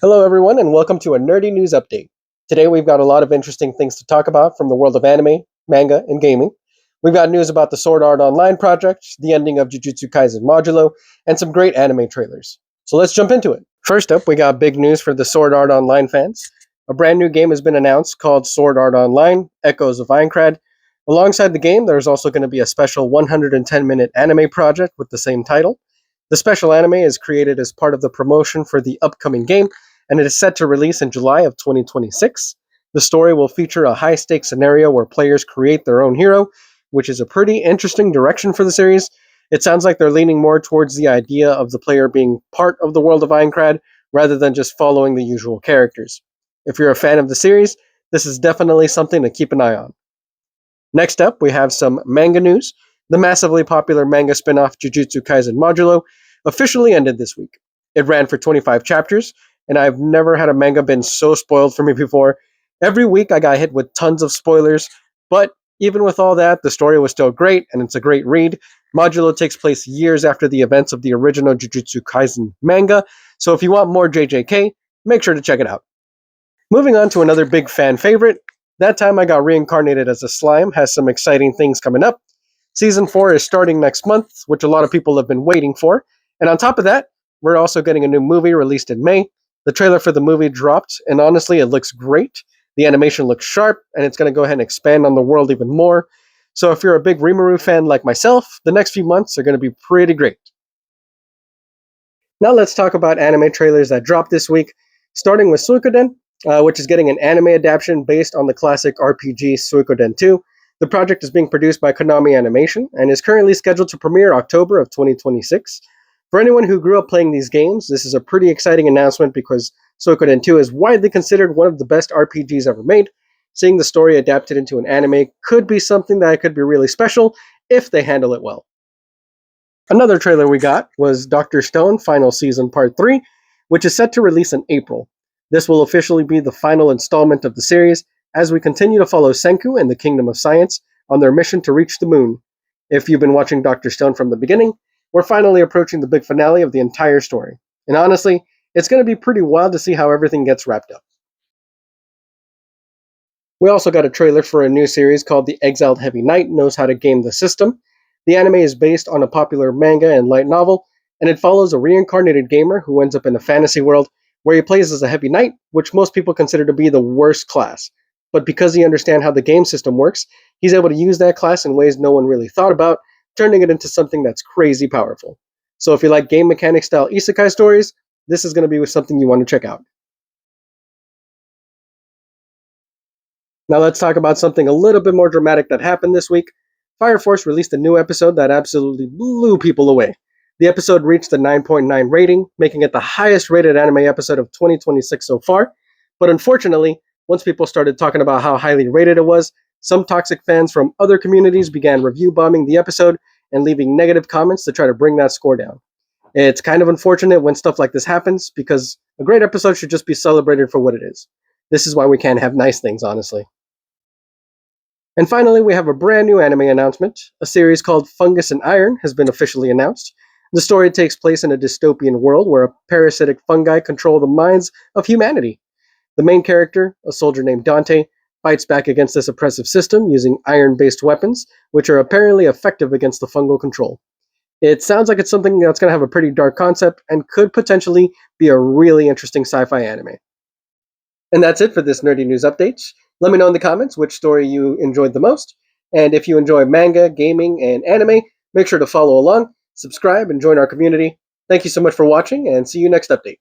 Hello, everyone, and welcome to a nerdy news update. Today, we've got a lot of interesting things to talk about from the world of anime, manga, and gaming. We've got news about the Sword Art Online project, the ending of Jujutsu Kaisen Modulo, and some great anime trailers. So let's jump into it. First up, we got big news for the Sword Art Online fans. A brand new game has been announced called Sword Art Online Echoes of Aincrad. Alongside the game, there's also going to be a special 110-minute anime project with the same title. The special anime is created as part of the promotion for the upcoming game, and it is set to release in July of 2026. The story will feature a high stakes scenario where players create their own hero, which is a pretty interesting direction for the series. It sounds like they're leaning more towards the idea of the player being part of the world of Aincrad rather than just following the usual characters. If you're a fan of the series, this is definitely something to keep an eye on. Next up, we have some manga news. The massively popular manga spin-off Jujutsu Kaisen Modulo officially ended this week. It ran for 25 chapters, and I've never had a manga been so spoiled for me before. Every week I got hit with tons of spoilers, but even with all that, the story was still great, and it's a great read. Modulo takes place years after the events of the original Jujutsu Kaisen manga, so if you want more JJK, make sure to check it out. Moving on to another big fan favorite, That Time I Got Reincarnated as a Slime has some exciting things coming up. Season 4 is starting next month, which a lot of people have been waiting for, and on top of that, we're also getting a new movie released in May. The trailer for the movie dropped, and honestly, it looks great. The animation looks sharp, and it's going to go ahead and expand on the world even more. So if you're a big Rimuru fan like myself, the next few months are going to be pretty great. Now let's talk about anime trailers that dropped this week, starting with Suikoden, which is getting an anime adaptation based on the classic RPG Suikoden 2. The project is being produced by Konami Animation and is currently scheduled to premiere October of 2026. For anyone who grew up playing these games, this is a pretty exciting announcement because Suikoden 2 is widely considered one of the best RPGs ever made. Seeing the story adapted into an anime could be something that could be really special if they handle it well. Another trailer we got was Dr. Stone Final Season Part 3, which is set to release in April. This will officially be the final installment of the series as we continue to follow Senku and the Kingdom of Science on their mission to reach the moon. If you've been watching Dr. Stone from the beginning, we're finally approaching the big finale of the entire story. And honestly, it's going to be pretty wild to see how everything gets wrapped up. We also got a trailer for a new series called The Exiled Heavy Knight Knows How to Game the System. The anime is based on a popular manga and light novel, and it follows a reincarnated gamer who ends up in a fantasy world where he plays as a heavy knight, which most people consider to be the worst class. But because he understands how the game system works, he's able to use that class in ways no one really thought about, turning it into something that's crazy powerful. So if you like game mechanic style isekai stories, this is going to be something you want to check out. Now let's talk about something a little bit more dramatic that happened this week. Fire Force released a new episode that absolutely blew people away. The episode reached a 9.9 rating, making it the highest rated anime episode of 2026 so far. But unfortunately, once people started talking about how highly rated it was, some toxic fans from other communities began review bombing the episode and leaving negative comments to try to bring that score down. It's kind of unfortunate when stuff like this happens because a great episode should just be celebrated for what it is. This is why we can't have nice things, honestly. And finally, we have a brand new anime announcement. A series called Fungus and Iron has been officially announced. The story takes place in a dystopian world where a parasitic fungi control the minds of humanity. The main character, a soldier named Dante, fights back against this oppressive system using iron-based weapons, which are apparently effective against the fungal control. It sounds like it's something that's going to have a pretty dark concept and could potentially be a really interesting sci-fi anime. And that's it for this nerdy news update. Let me know in the comments which story you enjoyed the most. And if you enjoy manga, gaming, and anime, make sure to follow along, subscribe, and join our community. Thank you so much for watching, and see you next update.